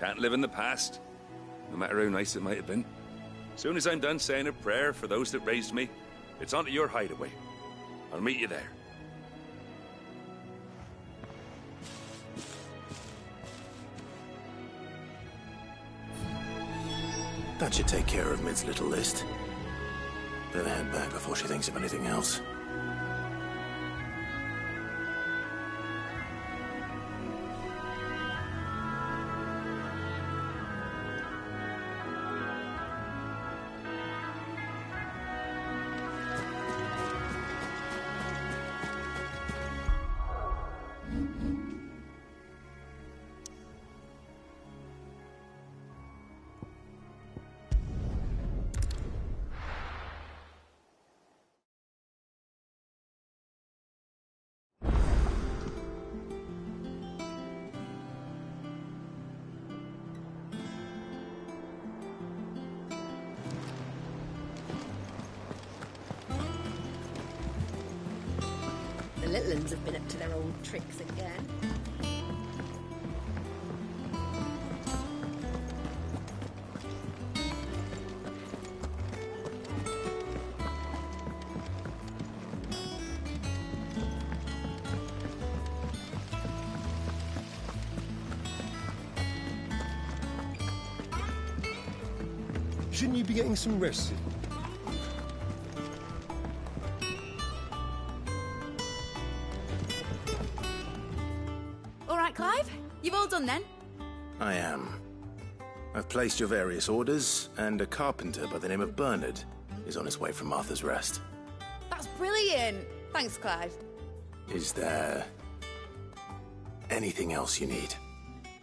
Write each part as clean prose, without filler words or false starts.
Can't live in the past, no matter how nice it might have been. Soon as I'm done saying a prayer for those that raised me, it's on to your hideaway. I'll meet you there. That should take care of Mid's little list. Better head back before she thinks of anything else. The little ones have been up to their old tricks again. Shouldn't you be getting some rest? All right, Clive? You've all done then? I am. I've placed your various orders, and a carpenter by the name of Bernard is on his way from Arthur's Rest. That's brilliant! Thanks, Clive. Is there anything else you need?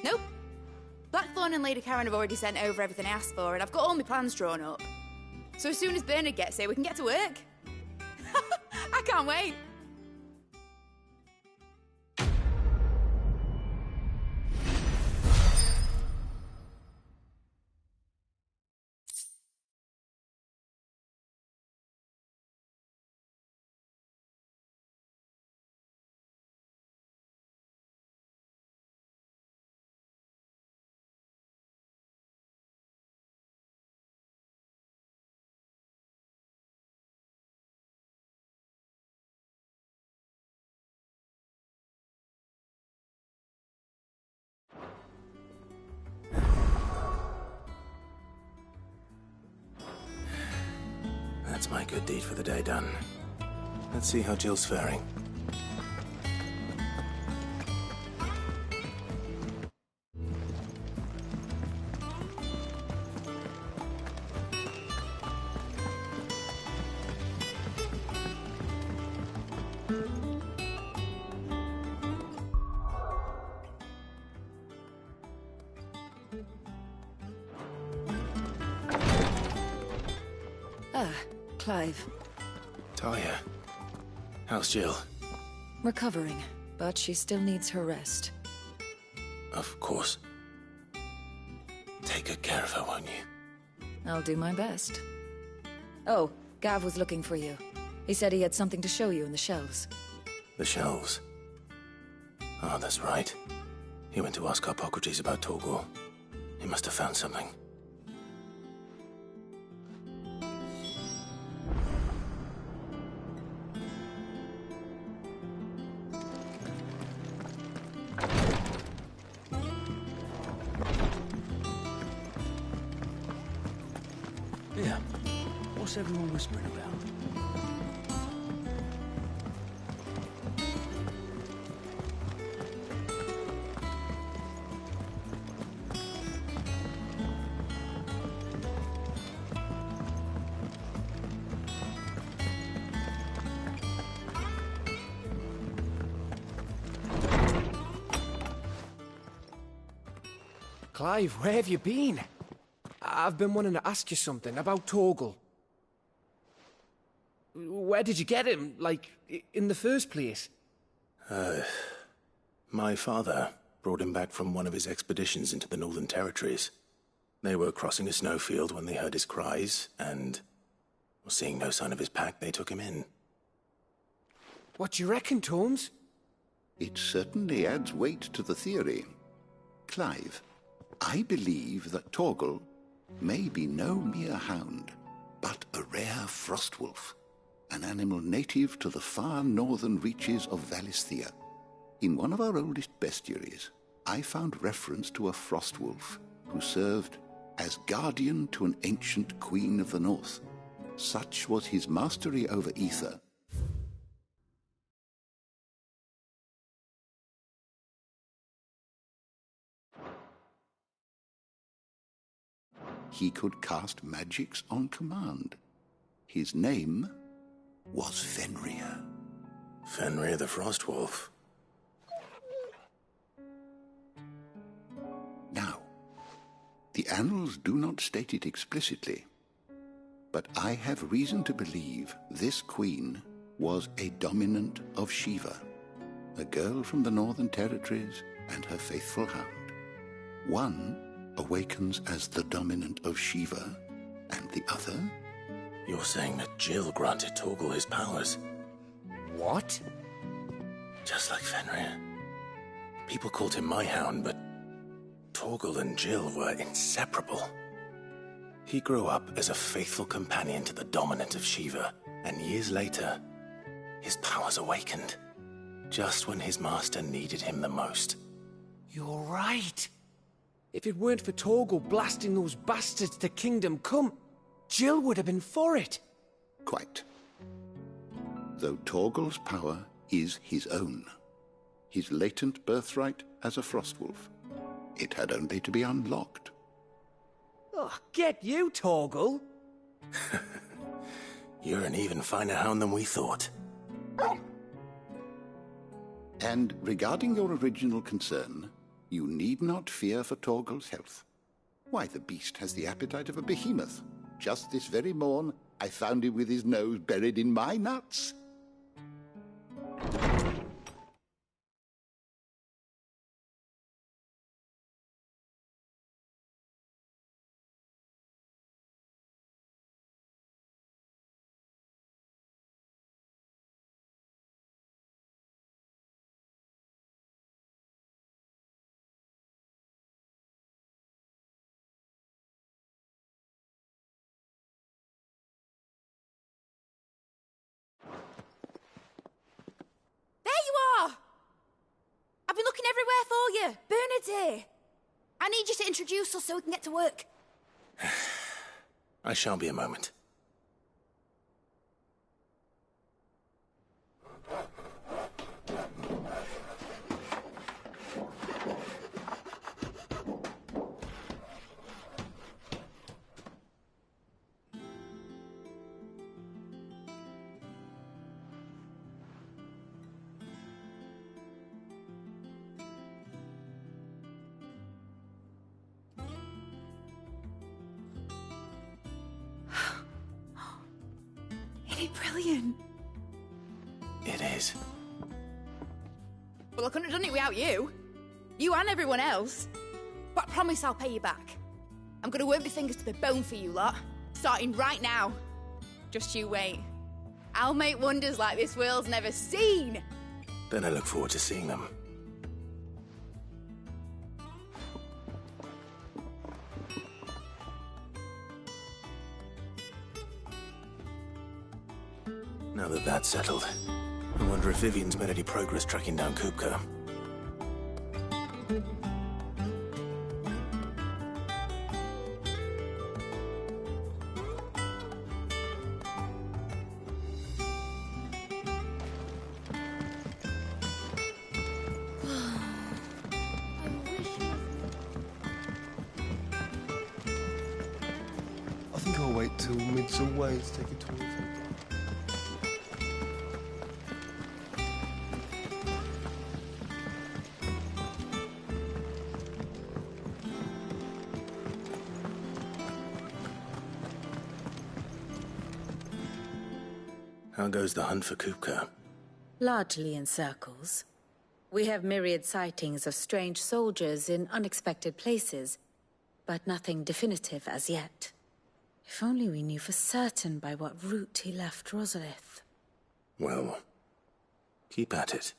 Nope. Blackthorn and Lady Karen have already sent over everything I asked for, and I've got all my plans drawn up. So as soon as Bernard gets here, we can get to work. I can't wait. That's my good deed for the day done. Let's see how Jill's faring. Ah, Clive. Talia, how's Jill? Recovering, but she still needs her rest. Of course. Take good care of her, won't you? I'll do my best. Oh, Gav was looking for you. He said he had something to show you in the shelves. The shelves. Ah, that's right. He went to ask Harpocrates about Torgor. He must have found something. Yeah. What's everyone whispering about? Clive, where have you been? I've been wanting to ask you something about Torgal. Where did you get him, like, in the first place? My father brought him back from one of his expeditions into the Northern Territories. They were crossing a snowfield when they heard his cries, and, seeing no sign of his pack, they took him in. What do you reckon, Tomes? It certainly adds weight to the theory. Clive, I believe that Torgal may be no mere hound, but a rare frostwolf, an animal native to the far northern reaches of Valisthea. In one of our oldest bestiaries, I found reference to a frostwolf who served as guardian to an ancient queen of the north. Such was his mastery over ether. He could cast magics on command. His name was Fenrir. Fenrir the Frostwolf. Now, the annals do not state it explicitly, but I have reason to believe this queen was a dominant of Shiva, a girl from the Northern Territories and her faithful hound. One awakens as the dominant of Shiva, and the other? You're saying that Jill granted Torgal his powers? What? Just like Fenrir. People called him my hound, but Torgal and Jill were inseparable. He grew up as a faithful companion to the dominant of Shiva, and years later, his powers awakened, just when his master needed him the most. You're right. If it weren't for Torgal blasting those bastards to Kingdom Come, Jill would have been for it. Quite. Though Torgal's power is his own, his latent birthright as a Frostwolf, it had only to be unlocked. Oh, get you, Torgal! You're an even finer hound than we thought. And regarding your original concern, you need not fear for Torgal's health. Why, the beast has the appetite of a behemoth. Just this very morn, I found him with his nose buried in my nuts. I've been looking everywhere for you. Bernard's here. I need you to introduce us so we can get to work. I shan't be a moment. Isn't it brilliant? It is. Well, I couldn't have done it without you. You and everyone else. But I promise I'll pay you back. I'm gonna work my fingers to the bone for you lot. Starting right now. Just you wait. I'll make wonders like this world's never seen. Then I look forward to seeing them. Now that that's settled, I wonder if Vivian's made any progress tracking down Kupka. I think I'll wait till mid's away to take a tour of him. How goes the hunt for Kupka? Largely in circles. We have myriad sightings of strange soldiers in unexpected places, but nothing definitive as yet. If only we knew for certain by what route he left Rosalith. Well, keep at it.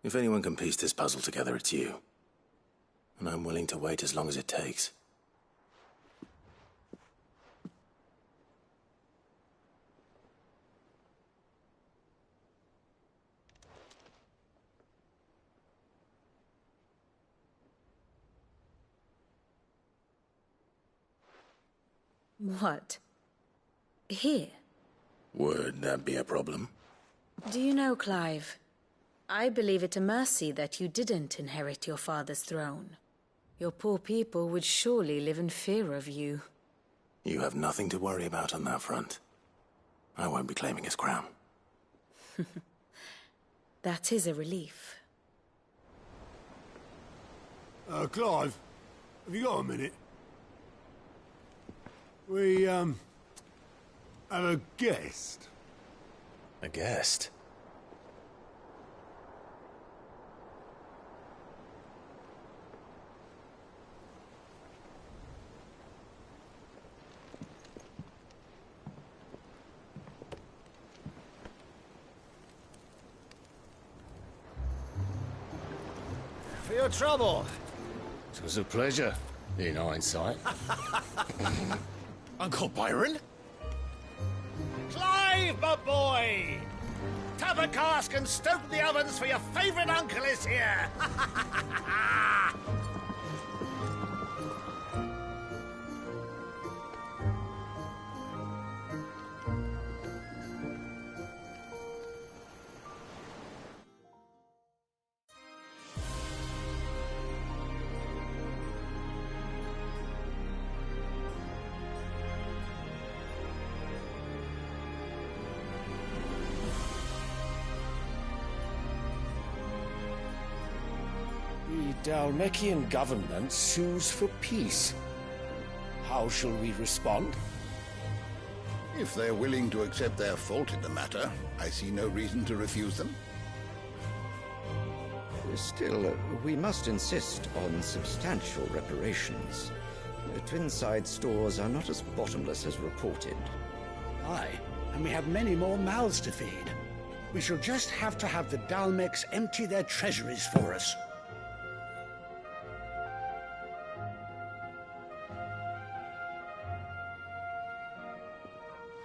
If anyone can piece this puzzle together, it's you. and I'm willing to wait as long as it takes. What? Here? Would that be a problem? Do you know, Clive, I believe it a mercy that you didn't inherit your father's throne. Your poor people would surely live in fear of you. You have nothing to worry about on that front. I won't be claiming his crown. That is a relief. Clive, have you got a minute? We, have a guest. A guest? For your trouble. It was a pleasure, in hindsight. Uncle Byron? Clive, my boy! Tap a cask and stoke the ovens, for your favourite uncle is here! The Dalmekian government sues for peace. How shall we respond? If they're willing to accept their fault in the matter, I see no reason to refuse them. Still, we must insist on substantial reparations. Twinside stores are not as bottomless as reported. Aye, and we have many more mouths to feed. We shall just have to have the Dalmeks empty their treasuries for us.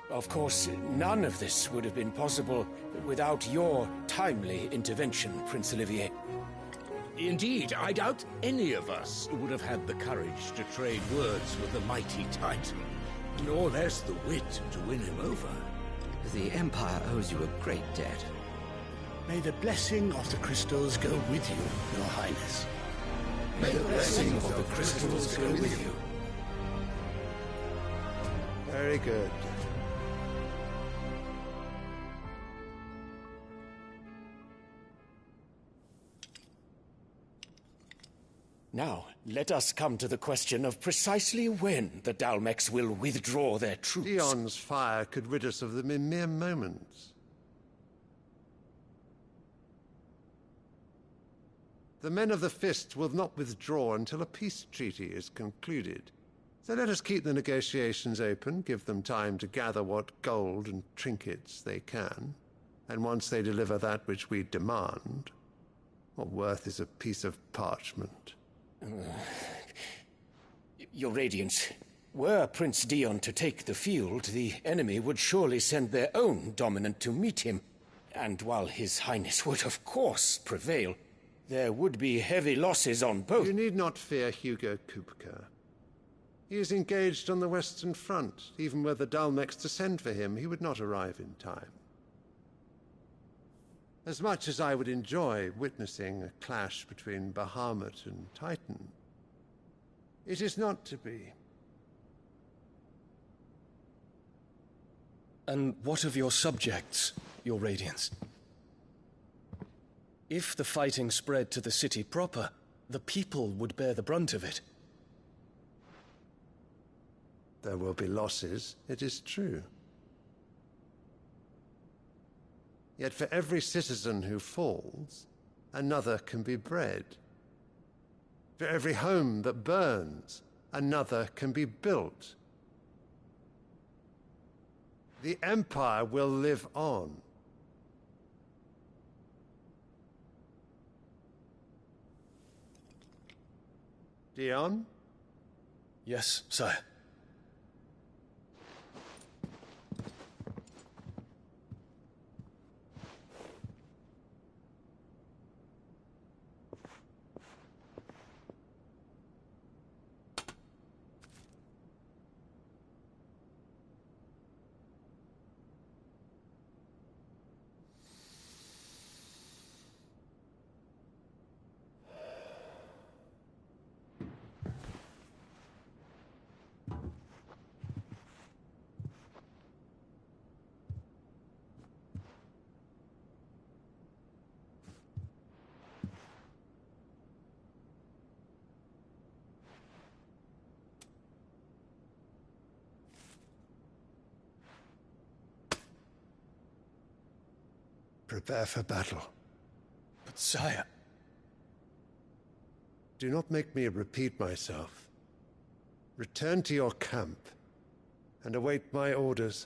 Of course, none of this would have been possible without your timely intervention, Prince Olivier. Indeed, I doubt any of us would have had the courage to trade words with the mighty Titan. Nor there's the wit to win him over. The Empire owes you a great debt. May the blessing of the crystals go with you, Your Highness. May the blessing of the crystals go with you. Very good. Now, let us come to the question of precisely when the Dalmeks will withdraw their troops. Dion's fire could rid us of them in mere moments. The men of the Fist will not withdraw until a peace treaty is concluded. So let us keep the negotiations open, give them time to gather what gold and trinkets they can, and once they deliver that which we demand, what worth is a piece of parchment? Your Radiance, were Prince Dion to take the field, the enemy would surely send their own dominant to meet him. And while His Highness would of course prevail, there would be heavy losses on both. You need not fear Hugo Kupka. He is engaged on the Western Front. Even were the Dalmeks to send for him, he would not arrive in time. As much as I would enjoy witnessing a clash between Bahamut and Titan, it is not to be. And what of your subjects, Your Radiance? If the fighting spread to the city proper, the people would bear the brunt of it. There will be losses, it is true. Yet for every citizen who falls, another can be bred. For every home that burns, another can be built. The Empire will live on. Dion? Yes, sire. Prepare for battle. But sire... Do not make me repeat myself. Return to your camp and await my orders.